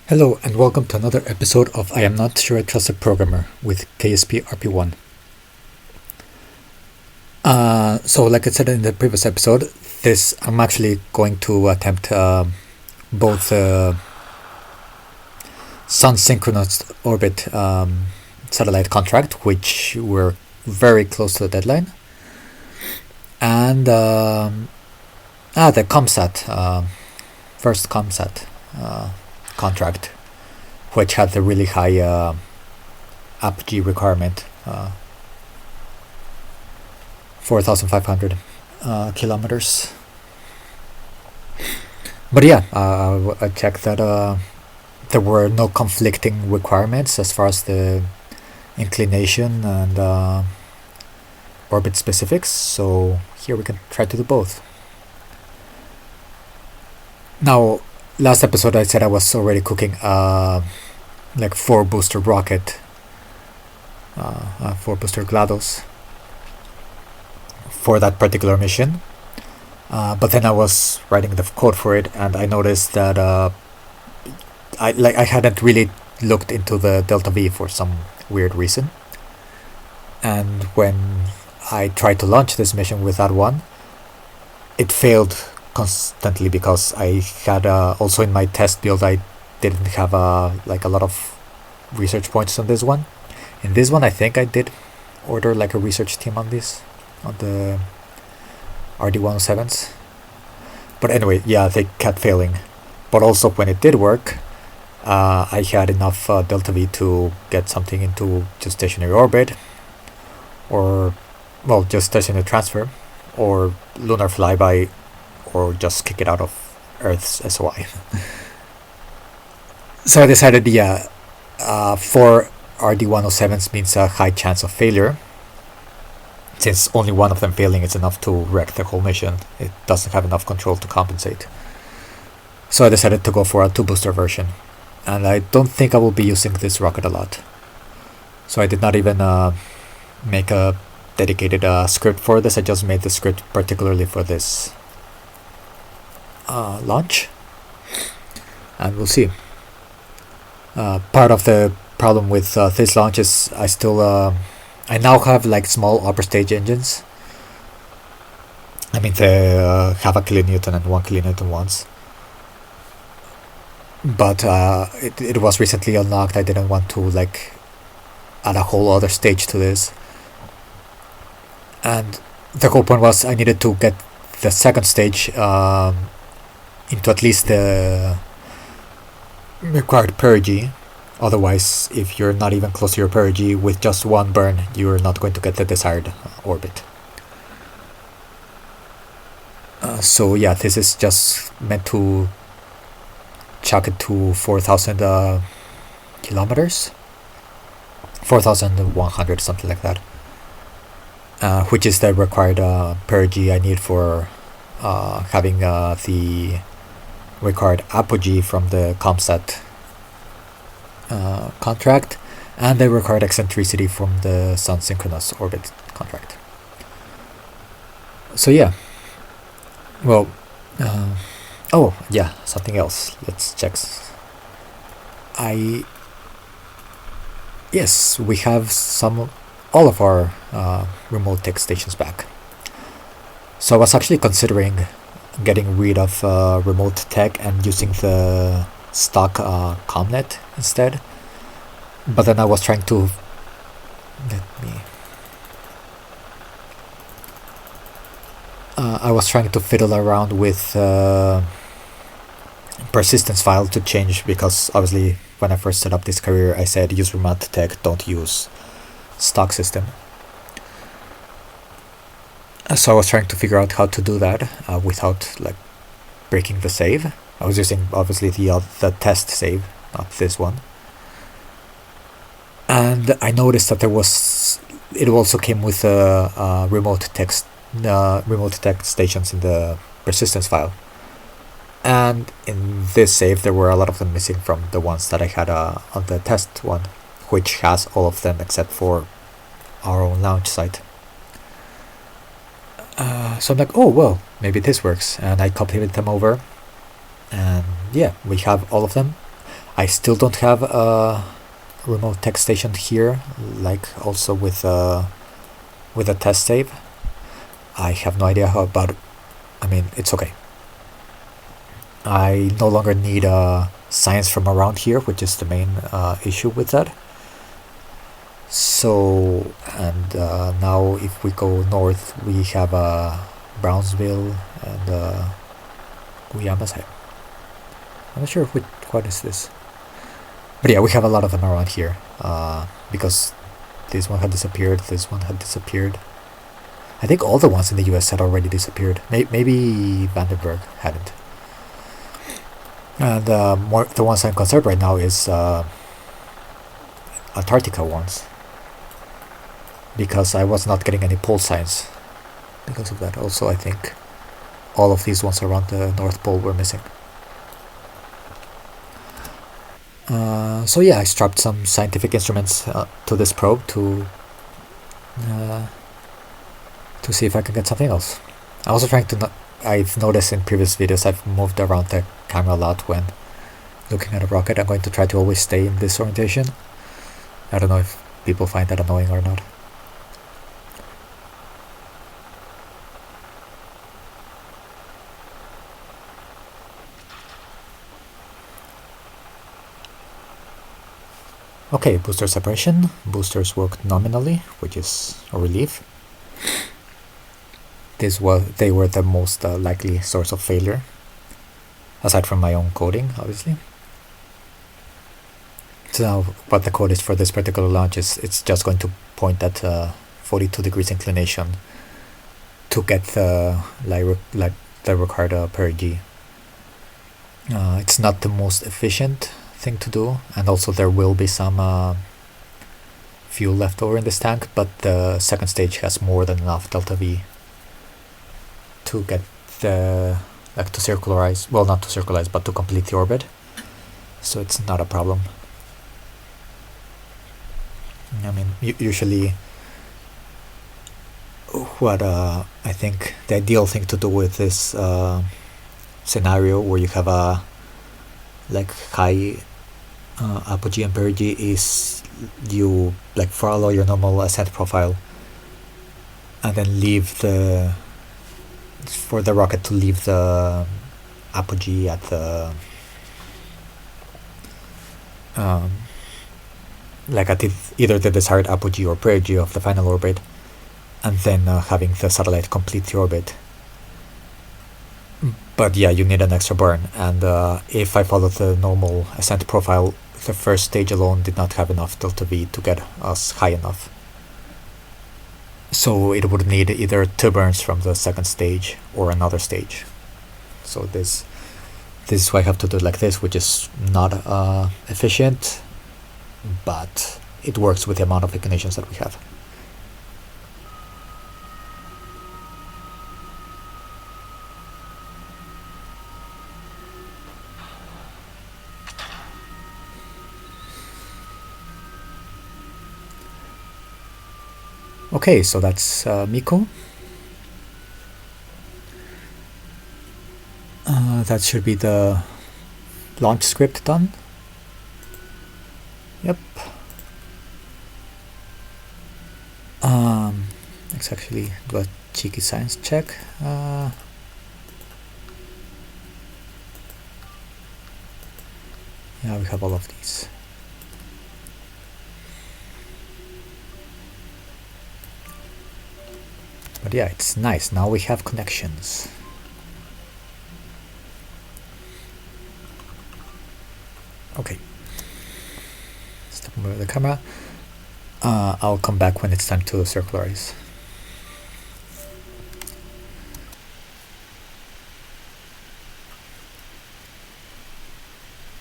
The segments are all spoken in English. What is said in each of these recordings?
Hello and welcome to another episode of I Am Not Sure I Trust a Programmer with KSP Rp-1. So like I said in the previous episode, I'm actually going to attempt both Sun synchronous orbit satellite contract, which we're very close to the deadline, and the ComSat, first ComSat contract, which had the really high apogee requirement, 4,500 kilometers. But yeah, I checked that there were no conflicting requirements as far as the inclination and orbit specifics, so here we can try to do both. Now, last episode I said I was already cooking like 4-booster rocket, 4-booster GLaDOS for that particular mission, but then I was writing the code for it and I noticed that I hadn't really looked into the delta V for some weird reason, and when I tried to launch this mission with that one, it failed constantly because I had also in my test build I didn't have like a lot of research points on this one. In this one I think I did order like a research team on this, on the RD-107s, but anyway, yeah, they kept failing. But also when it did work, I had enough delta V to get something into geostationary orbit, or well, geostationary transfer, or lunar flyby, or just kick it out of Earth's SOI. So I decided, yeah, 4 RD-107s means a high chance of failure. Since only one of them failing is enough to wreck the whole mission, it doesn't have enough control to compensate. So I decided to go for a 2-booster version, and I don't think I will be using this rocket a lot. So I did not even make a dedicated script for this. I just made the script particularly for this launch, and we'll see. Part of the problem with this launch is I now have like small upper stage engines. I mean, they have a kilonewton and 1 kilonewton ones, but it was recently unlocked. I didn't want to like add a whole other stage to this, and the whole point was I needed to get the second stage into at least the required perigee. Otherwise, if you're not even close to your perigee, with just one burn you're not going to get the desired orbit. So yeah, this is just meant to chuck it to 4,000 kilometers, 4,100, something like that, which is the required perigee I need for having the required apogee from the ComSat contract, and the required eccentricity from the Sun synchronous orbit contract. So yeah, well, oh yeah, something else. Let's check. Yes, we have all of our remote tech stations back. So I was actually considering getting rid of remote tech and using the stock ComNet instead, but then I was trying to fiddle around with persistence file to change, because obviously when I first set up this career I said use remote tech, don't use stock system. So I was trying to figure out how to do that without like breaking the save. I was using obviously the test save, not this one. And I noticed that it also came with remote text stations in the persistence file. And in this save there were a lot of them missing from the ones that I had on the test one, which has all of them except for our own launch site. So I'm like, oh well, maybe this works, and I copied them over, and yeah, we have all of them. I still don't have a remote text station here, like also with a test tape. I have no idea how, but I mean, it's okay. I no longer need science from around here, which is the main issue with that. So, and now if we go north, we have Brownsville and Guyamasai. I'm not sure what is this. But yeah, we have a lot of them around here because this one had disappeared, this one had disappeared. I think all the ones in the US had already disappeared. Maybe Vandenberg hadn't. And the ones I'm concerned right now is Antarctica ones, because I was not getting any pole signs because of that. Also, I think all of these ones around the North Pole were missing. So yeah, I strapped some scientific instruments to this probe to see if I can get something else. I'm also trying to I've noticed in previous videos I've moved around the camera a lot when looking at a rocket. I'm going to try to always stay in this orientation. I don't know if people find that annoying or not. Okay, booster separation. Boosters worked nominally, which is a relief. They were the most likely source of failure, aside from my own coding, obviously. So now what the code is for this particular launch is it's just going to point at 42 degrees inclination to get the required perigee. It's not the most efficient thing to do, and also there will be some fuel left over in this tank, but the second stage has more than enough delta V to get to circularize, well, not to circularize, but to complete the orbit, so it's not a problem. I mean, usually what I think the ideal thing to do with this scenario where you have a high apogee and perigee is you follow your normal ascent profile and then leave for the rocket to leave the apogee at the at either the desired apogee or perigee of the final orbit, and then having the satellite complete the orbit. But yeah, you need an extra burn, and if I followed the normal ascent profile, the first stage alone did not have enough delta V to get us high enough. So it would need either 2 burns from the second stage or another stage. So this is why I have to do it like this, which is not efficient, but it works with the amount of inclinations that we have. Okay, so that's Miko. That should be the launch script done. Yep. Let's actually do a cheeky science check. Yeah, we have all of these. But yeah, it's nice. Now we have connections. Okay. Stop moving the camera. I'll come back when it's time to circularize.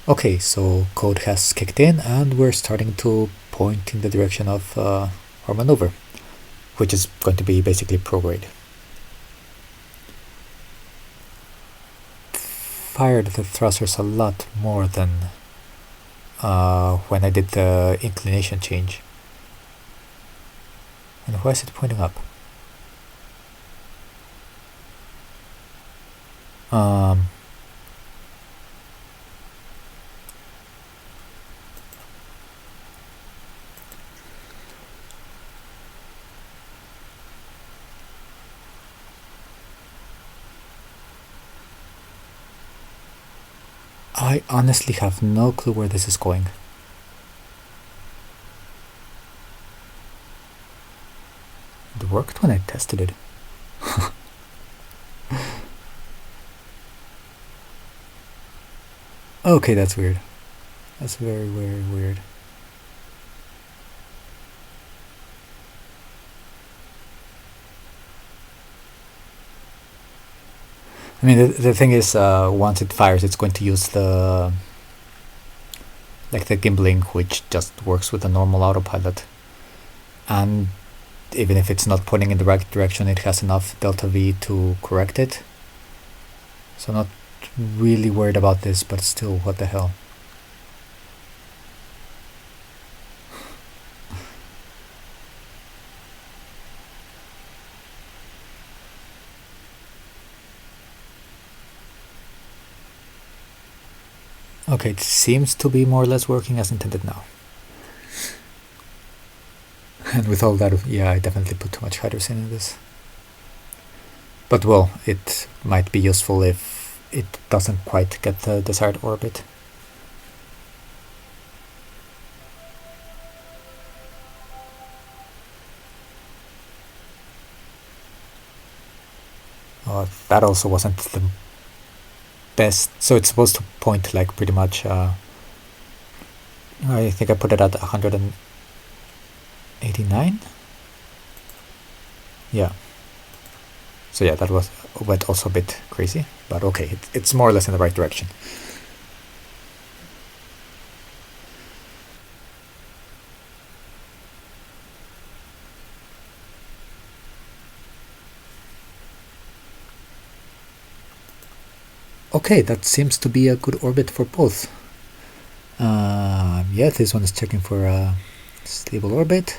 Okay, so code has kicked in and we're starting to point in the direction of our maneuver, which is going to be basically prograde. Fired the thrusters a lot more than when I did the inclination change. And why is it pointing up? I honestly have no clue where this is going. It worked when I tested it. Okay, that's weird. That's very, very weird. I mean, the thing is, once it fires, it's going to use the gimbling, which just works with a normal autopilot. And even if it's not pointing in the right direction, it has enough delta V to correct it. So not really worried about this, but still, what the hell. Okay, it seems to be more or less working as intended now. And with all that, yeah, I definitely put too much hydrogen in this. But well, it might be useful if it doesn't quite get the desired orbit. That also wasn't the best. So it's supposed to point like pretty much, I think I put it at 189. Yeah. So yeah, that went also a bit crazy, but okay, it's more or less in the right direction. Okay, that seems to be a good orbit for both. Yeah, this one is checking for a stable orbit.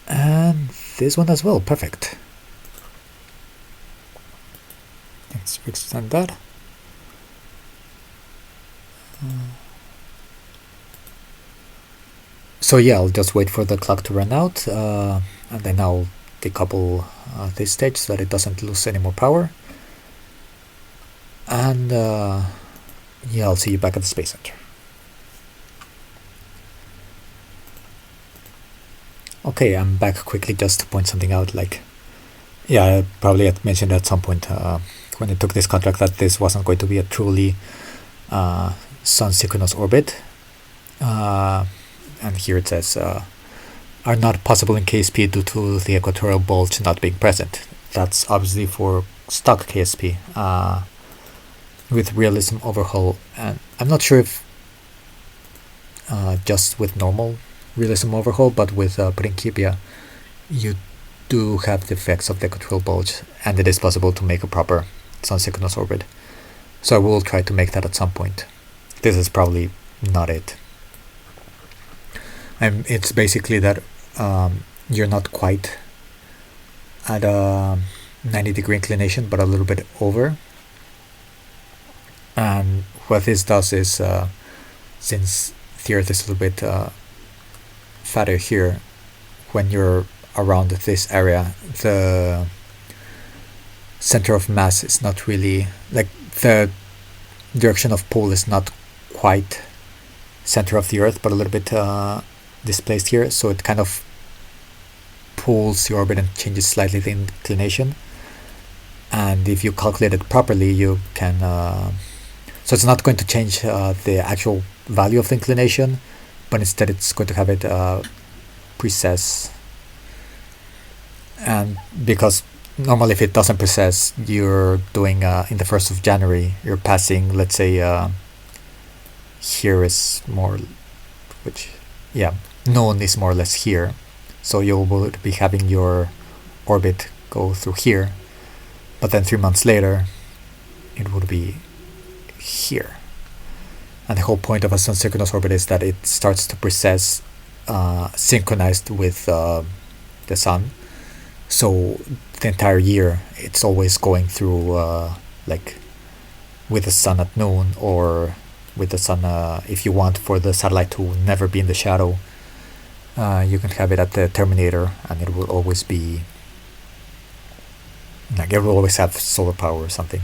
And this one as well, perfect. Let's extend that. So yeah, I'll just wait for the clock to run out, and then I'll decouple this stage so that it doesn't lose any more power. And yeah, I'll see you back at the Space Center. Okay, I'm back quickly just to point something out. Yeah, I probably had mentioned at some point when I took this contract that this wasn't going to be a truly sun-synchronous orbit. And here it says, are not possible in KSP due to the equatorial bulge not being present. That's obviously for stock KSP with realism overhaul. And I'm not sure if just with normal realism overhaul, but with Principia, you do have the effects of the equatorial bulge, and it is possible to make a proper sun-synchronous orbit. So I will try to make that at some point. This is probably not it. It's basically that you're not quite at a 90-degree inclination, but a little bit over. And what this does is, since the Earth is a little bit fatter here, when you're around this area, the center of mass is not really, the direction of pull is not quite center of the Earth, but a little bit displaced here, so it kind of pulls the orbit and changes slightly the inclination. And if you calculate it properly, you can so it's not going to change the actual value of the inclination, but instead it's going to have it precess. And because normally if it doesn't precess, you're doing in the 1st of January, you're passing, let's say here is more, noon is more or less here, so you will be having your orbit go through here, but then 3 months later it would be here. And the whole point of a sun-synchronous orbit is that it starts to precess synchronized with the sun, so the entire year it's always going through with the sun at noon, or with the sun, if you want for the satellite to never be in the shadow, you can have it at the terminator, and it will always be Like it will always have solar power or something.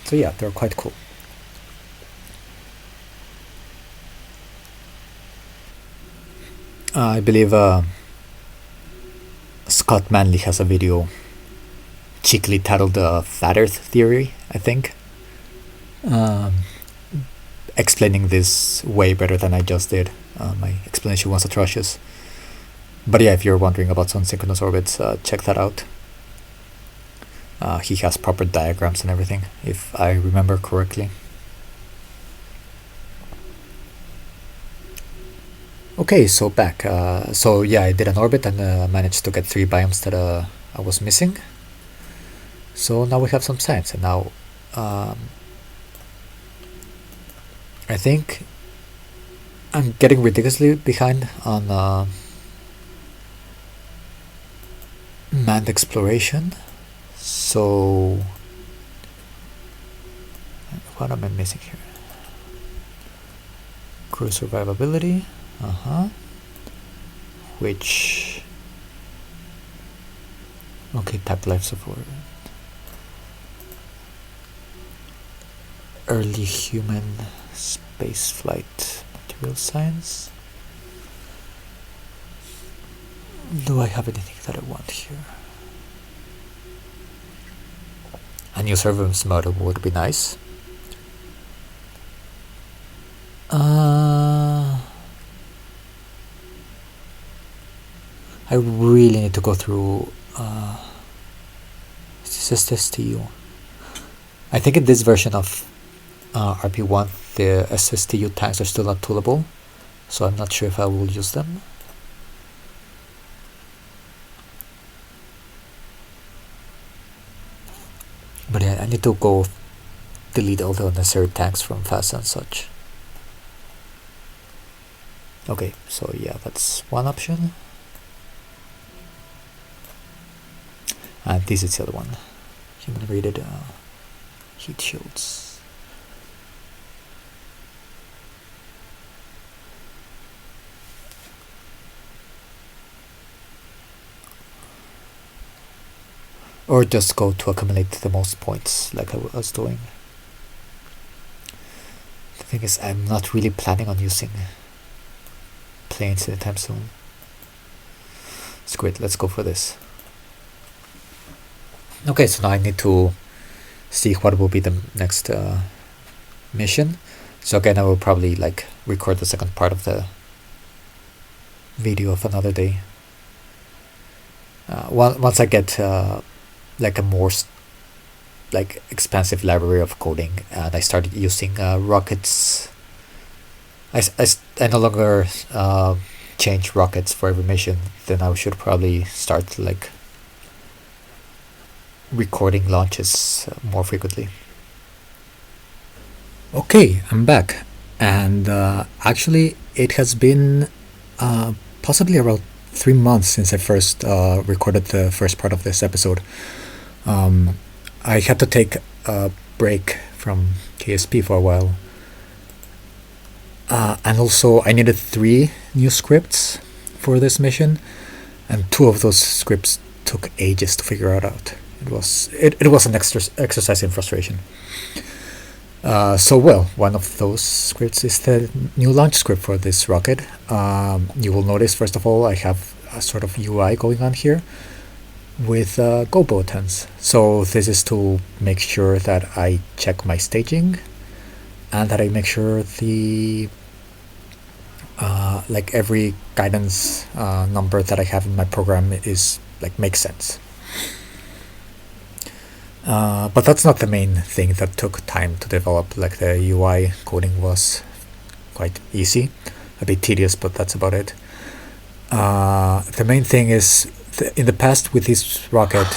So yeah, they're quite cool. I believe Scott Manley has a video cheekily titled the Flat Earth Theory, I think, explaining this way better than I just did. My explanation was atrocious. But yeah, if you're wondering about sun-synchronous orbits, check that out. He has proper diagrams and everything, if I remember correctly. Okay, so back. So yeah, I did an orbit and managed to get 3 biomes that I was missing. So now we have some science, and now I think I'm getting ridiculously behind on manned exploration. So what am I missing here? Crew survivability. Which, okay, type life support. Early human space flight material science. Do I have anything that I want here? A new service model would be nice. I really need to go through SSTU. I think in this version of Rp-1 the SSTU tanks are still not toolable, so I'm not sure if I will use them. But yeah, I need to go delete all the unnecessary tanks from FAST and such. Okay, so yeah, that's one option. And this is the other one. Human rated heat shields. Or just go to accumulate the most points like I was doing. The thing is, I'm not really planning on using planes anytime soon. It's great, let's go for this. Okay, so now I need to see what will be the next mission. So again, I will probably like record the second part of the video of another day. Once I get like a more like expansive library of coding and I started using rockets, I no longer change rockets for every mission, then I should probably start like recording launches more frequently. Okay, I'm back, and actually it has been possibly around 3 months since I first recorded the first part of this episode. I had to take a break from KSP for a while, and also I needed 3 new scripts for this mission, and 2 of those scripts took ages to figure out. It was an exercise in frustration. So well, one of those scripts is the new launch script for this rocket. You will notice, first of all, I have a sort of UI going on here with go buttons. So this is to make sure that I check my staging and that I make sure the like every guidance number that I have in my program is like makes sense. But that's not the main thing that took time to develop. Like the UI coding was quite easy, a bit tedious, but that's about it. The main thing is in the past with this rocket,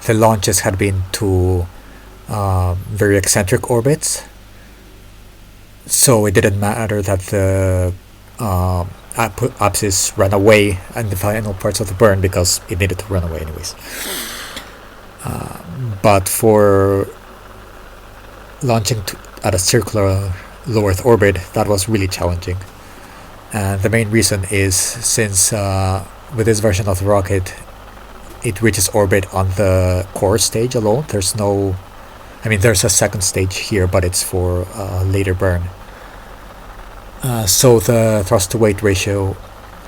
the launches had been to very eccentric orbits, so it didn't matter that the apsis ran away in the final parts of the burn because it needed to run away anyways. But for launching at a circular low Earth orbit, that was really challenging. And the main reason is since with this version of the rocket, it reaches orbit on the core stage alone. There's no, I mean, there's a second stage here, but it's for later burn. So the thrust to weight ratio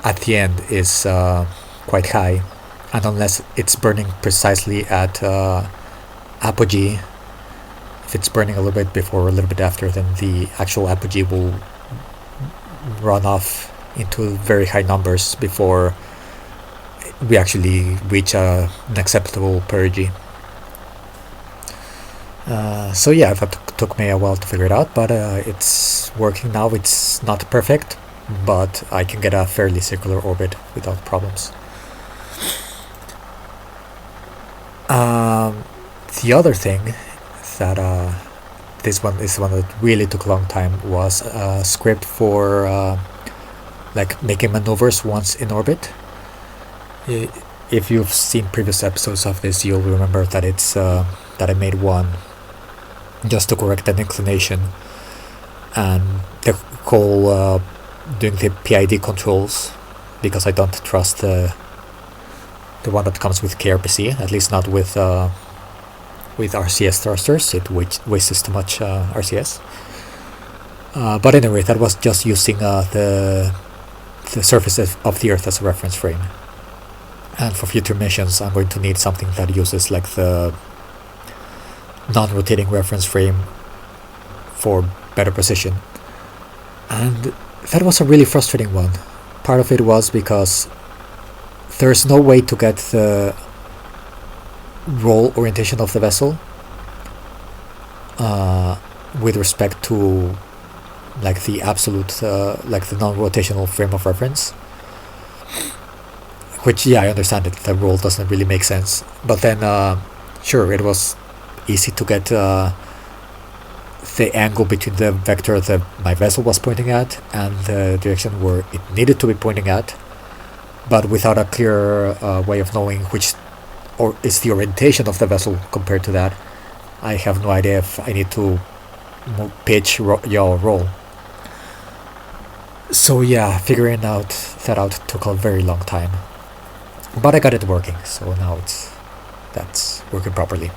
at the end is quite high, and unless it's burning precisely at apogee, if it's burning a little bit before or a little bit after, then the actual apogee will run off into very high numbers before we actually reach an acceptable perigee. So yeah, that took me a while to figure it out, but it's working now. It's not perfect, but I can get a fairly circular orbit without problems. The other thing that this one is the one that really took a long time was a script for like making maneuvers once in orbit. If you've seen previous episodes of this, you'll remember that it's that I made one just to correct an inclination, and the whole doing the PID controls, because I don't trust the one that comes with KRPC, at least not with RCS thrusters. It wastes too much RCS. But anyway, that was just using the surface of the Earth as a reference frame. And for future missions, I'm going to need something that uses like the non-rotating reference frame for better precision. And that was a really frustrating one. Part of it was because there's no way to get the roll orientation of the vessel with respect to like the absolute like the non-rotational frame of reference, which, yeah, I understand that the roll doesn't really make sense, but then sure, it was easy to get the angle between the vector that my vessel was pointing at and the direction where it needed to be pointing at, but without a clear way of knowing which or is the orientation of the vessel compared to that, I have no idea if I need to pitch, yaw, or roll. So yeah, figuring that out took a very long time, but I got it working, so now that's working properly.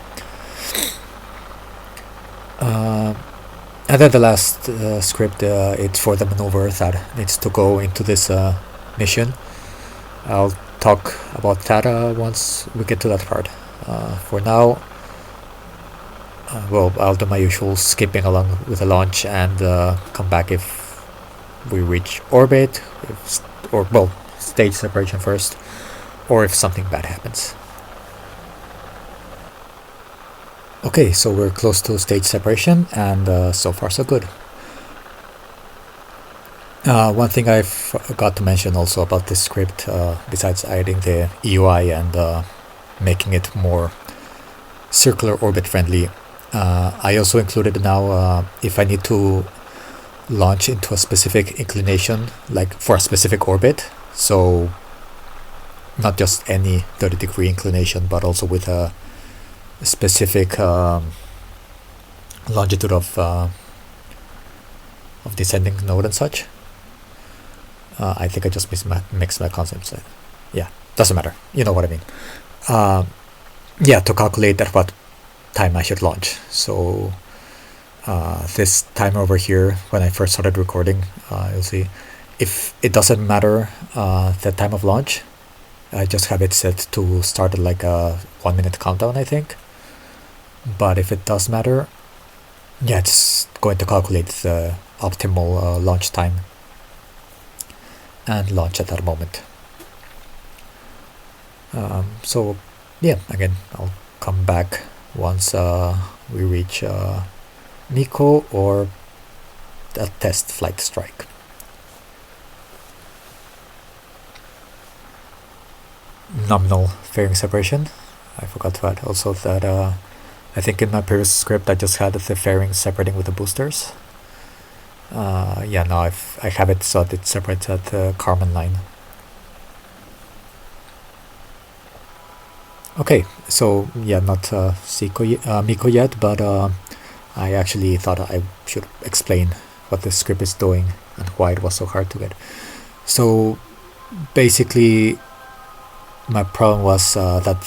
And then the last script, it's for the maneuver that needs to go into this mission. I'll talk about that once we get to that part. For now, well, I'll do my usual skipping along with the launch and come back if we reach orbit, or well, stage separation first, or if something bad happens. Okay, so we're close to stage separation, and so far so good. One thing I forgot to mention also about this script, besides adding the EUI and making it more circular orbit friendly, I also included now if I need to launch into a specific inclination, like for a specific orbit, so not just any 30-degree inclination, but also with a specific longitude of descending node and such. I think I just mixed my concepts. Yeah, doesn't matter. You know what I mean. Yeah, to calculate at what time I should launch. So this timer over here, when I first started recording, you'll see if it doesn't matter the time of launch, I just have it set to start at like a 1 minute countdown, I think. But if it does matter, yeah, it's going to calculate the optimal launch time and launch at that moment. So yeah, again, I'll come back once we reach MECO or a test flight strike. Nominal fairing separation. I forgot to add also that I think in my previous script I just had the fairings separating with the boosters. Yeah, now I have it so that it separates at the Kármán line. Okay, so yeah, not MECO yet, but I actually thought I should explain what the script is doing and why it was so hard to get. So basically, my problem was that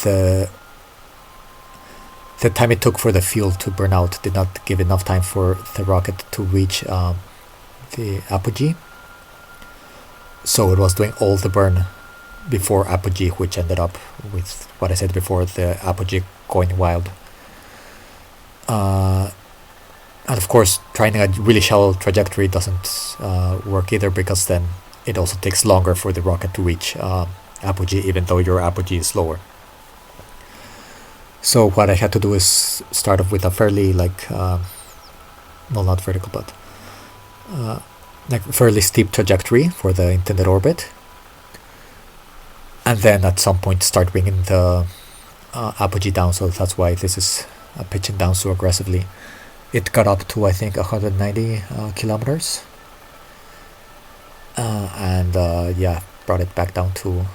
the time it took for the fuel to burn out did not give enough time for the rocket to reach the apogee. So it was doing all the burn before apogee, which ended up with what I said before, the apogee going wild. And of course, trying a really shallow trajectory doesn't work either, because then it also takes longer for the rocket to reach apogee, even though your apogee is lower. So what I had to do is start off with a fairly well, not vertical, but like fairly steep trajectory for the intended orbit, and then at some point start bringing the apogee down. So that's why this is pitching down so aggressively. It got up to, I think, 190 kilometers, and yeah, brought it back down to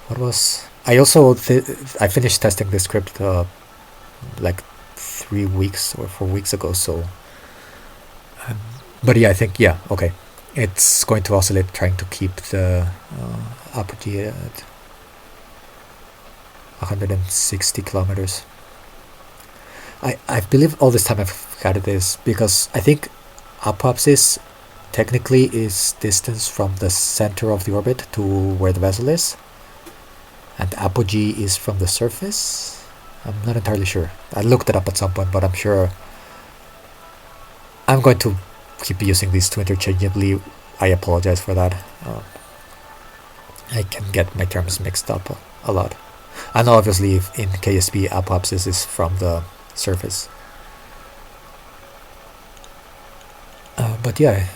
what was. I also I finished testing this script like 3 weeks or 4 weeks ago. So, but yeah, I think okay, it's going to oscillate, trying to keep the apogee at 160 kilometers. I believe all this time I've had this because I think apopsis technically is distance from the center of the orbit to where the vessel is, and apogee is from the surface. I'm not entirely sure. I looked it up at some point, but I'm sure I'm going to keep using these two interchangeably. I apologize for that. I can get my terms mixed up a lot. And obviously in KSP, apopsis is from the surface. But yeah.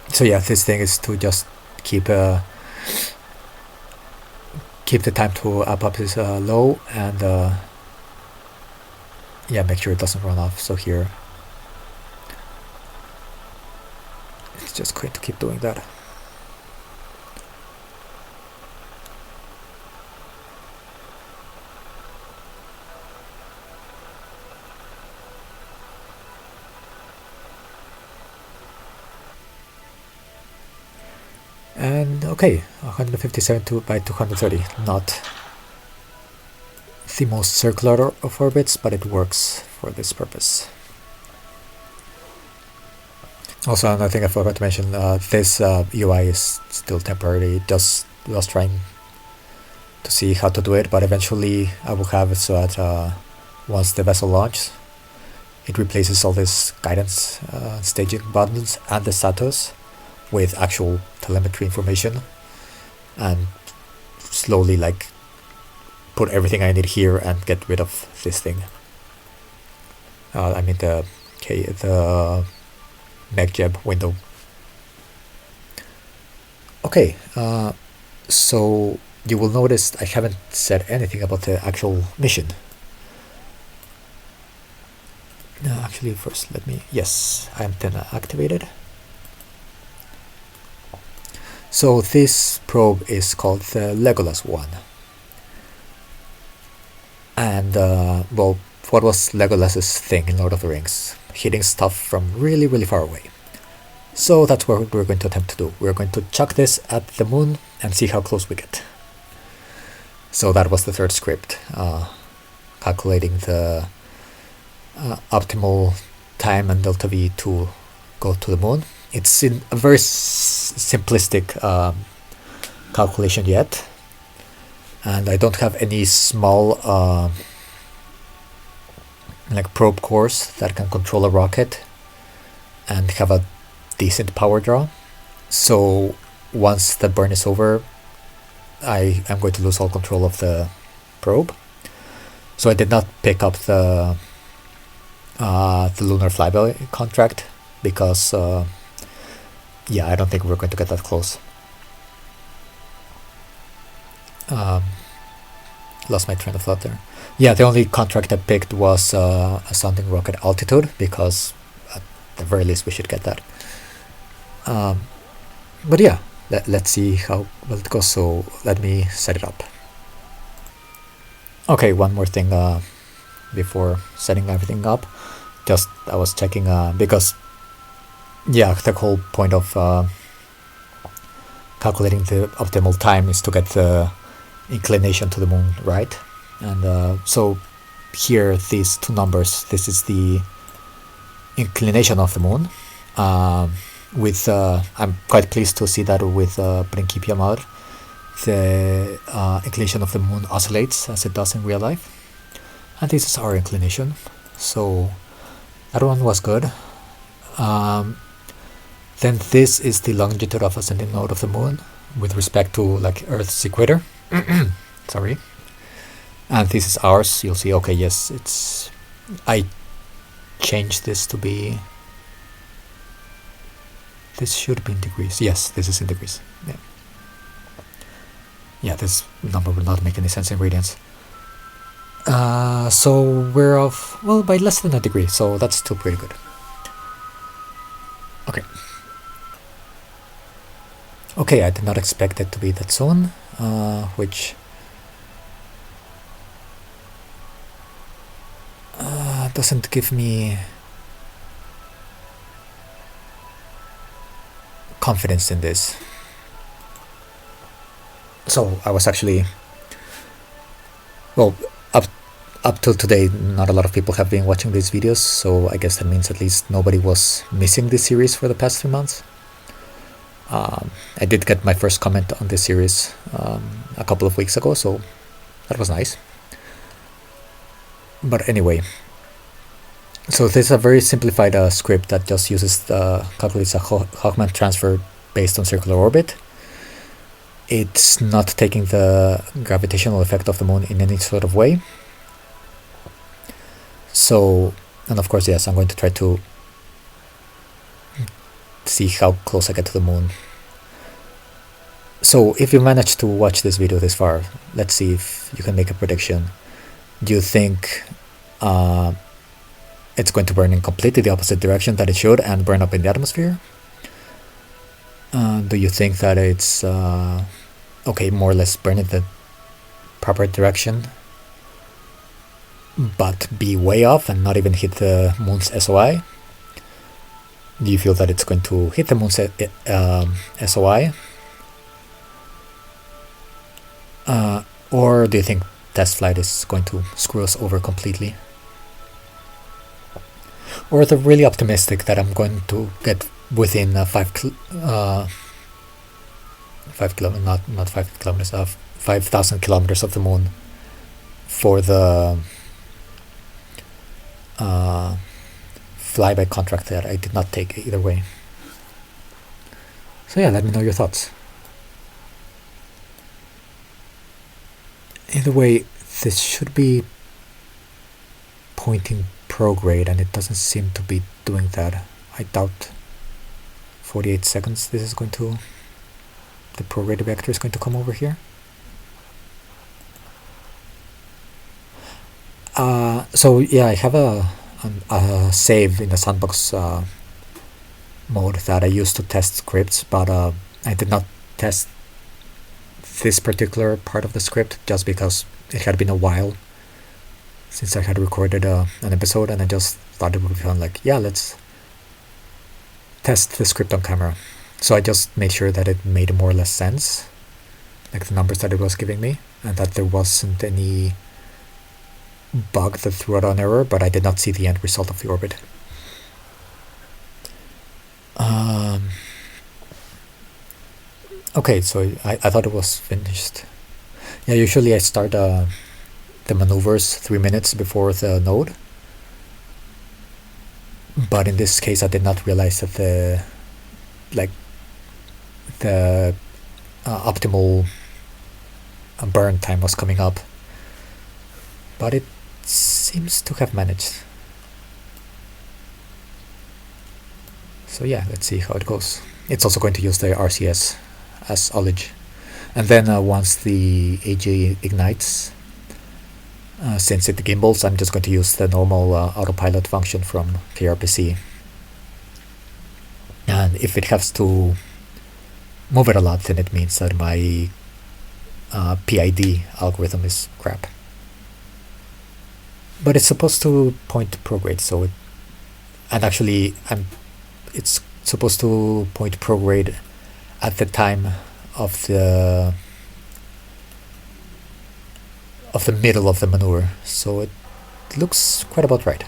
So yeah, this thing is to just keep the time to apopsis low, and yeah, make sure it doesn't run off. So here, it's just going to keep doing that. And okay, 157 by 230, not the most circular of orbits, but it works for this purpose. Also, another thing I forgot to mention, this UI is still temporary. Just was trying to see how to do it, but eventually I will have it so that once the vessel launches, it replaces all this guidance staging buttons and the status with actual telemetry information, and slowly like put everything I need here and get rid of this thing. I mean the MechJeb window. Okay, so you will notice I haven't said anything about the actual mission. No, actually first let me, yes, I am antenna activated. So this probe is called the Legolas-1. And well, what was Legolas's thing in Lord of the Rings? Hitting stuff from really, really far away. So that's what we're going to attempt to do. We're going to chuck this at the moon and see how close we get. So that was the third script, calculating the optimal time and delta V to go to the moon. It's in a very simplistic calculation yet, and I don't have any small like probe cores that can control a rocket and have a decent power draw. So once the burn is over, I am going to lose all control of the probe. So I did not pick up the lunar flyby contract because yeah, I don't think we're going to get that close. Lost my train of thought there. Yeah, the only contract I picked was a sounding rocket altitude, because at the very least we should get that. But yeah, let's see how well it goes. So let me set it up. Okay, one more thing before setting everything up. Just I was checking because yeah, the whole point of calculating the optimal time is to get the inclination to the moon right. And so here, these two numbers, this is the inclination of the moon. I'm quite pleased to see that with Principia Mar, the inclination of the moon oscillates as it does in real life. And this is our inclination. So that one was good. Then this is the longitude of ascending node of the moon with respect to like Earth's equator. Sorry. And this is ours. You'll see, okay, yes, I changed this to be, this should be in degrees. Yes, this is in degrees. Yeah, this number will not make any sense in radians. So we're off, well, by less than a degree, so that's still pretty good. Okay, I did not expect it to be that soon, which doesn't give me confidence in this. So I was actually, well, up till today, not a lot of people have been watching these videos, so I guess that means at least nobody was missing this series for the past 3 months. I did get my first comment on this series a couple of weeks ago, so that was nice. But anyway, so this is a very simplified script that just uses calculates a Hawkman transfer based on circular orbit. It's not taking the gravitational effect of the moon in any sort of way. So, and of course, yes, I'm going to try to see how close I get to the moon. So if you manage to watch this video this far, let's see if you can make a prediction. Do you think it's going to burn in completely the opposite direction that it should and burn up in the atmosphere? Do you think that it's okay, more or less burn in the proper direction, but be way off and not even hit the moon's SOI? Do you feel that it's going to hit the moon's SOI? Or do you think test flight is going to screw us over completely? Or they're really optimistic that I'm going to get within 5,000 kilometers of the moon for the flyby contract that I did not take either way. So yeah, let me know your thoughts. Either way, this should be pointing prograde, and it doesn't seem to be doing that. I doubt 48 seconds this is going to, the prograde vector is going to come over here. So yeah, I have a save in the sandbox mode that I used to test scripts, but I did not test this particular part of the script just because it had been a while since I had recorded an episode, and I just thought it would be fun, like, yeah, let's test the script on camera. So I just made sure that it made more or less sense, like the numbers that it was giving me, and that there wasn't any bug that threw out an error, but I did not see the end result of the orbit. Okay, so I thought it was finished. Yeah, usually I start the maneuvers 3 minutes before the node, but in this case I did not realize that the optimal burn time was coming up, but it seems to have managed. So yeah, let's see how it goes. It's also going to use the RCS as ullage, and then once the AJ ignites, since it gimbals, I'm just going to use the normal autopilot function from KRPC, and if it has to move it a lot, then it means that my PID algorithm is crap. But it's supposed to point to prograde, so it, and actually it's supposed to point prograde at the time of the middle of the maneuver, so it looks quite about right.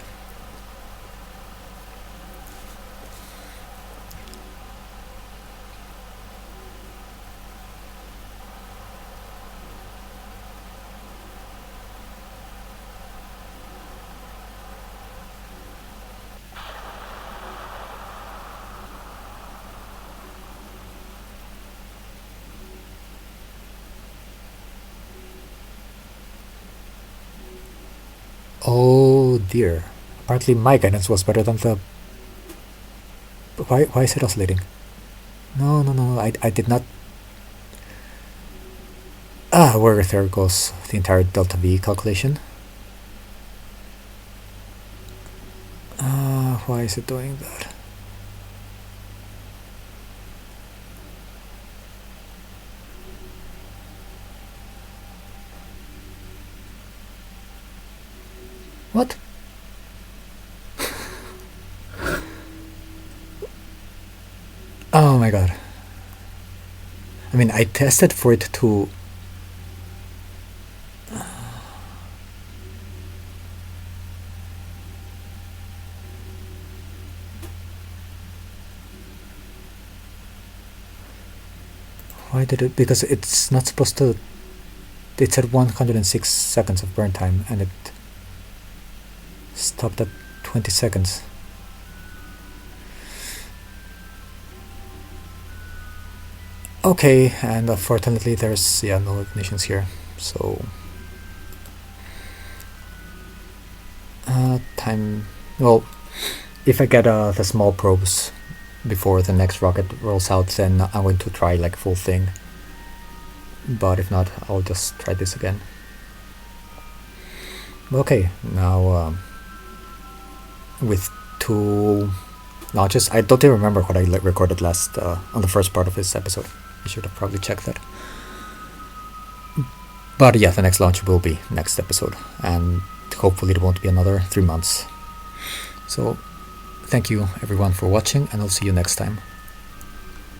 Oh dear. Apparently my guidance was better than the... Why is it oscillating? No, I did not... Where there goes the entire delta V calculation. Why is it doing that? What? Oh my god. I mean, I tested for it to... Why did it... Because it's not supposed to... It's at 106 seconds of burn time, and it stopped at 20 seconds. Okay, and unfortunately there's no ignitions here, so time... Well, if I get the small probes before the next rocket rolls out, then I'm going to try like full thing, but if not, I'll just try this again. Okay, now with two notches, I don't even remember what I recorded last on the first part of this episode. I should have probably checked that. But yeah, the next launch will be next episode, and hopefully it won't be another 3 months. So thank you everyone for watching, and I'll see you next time.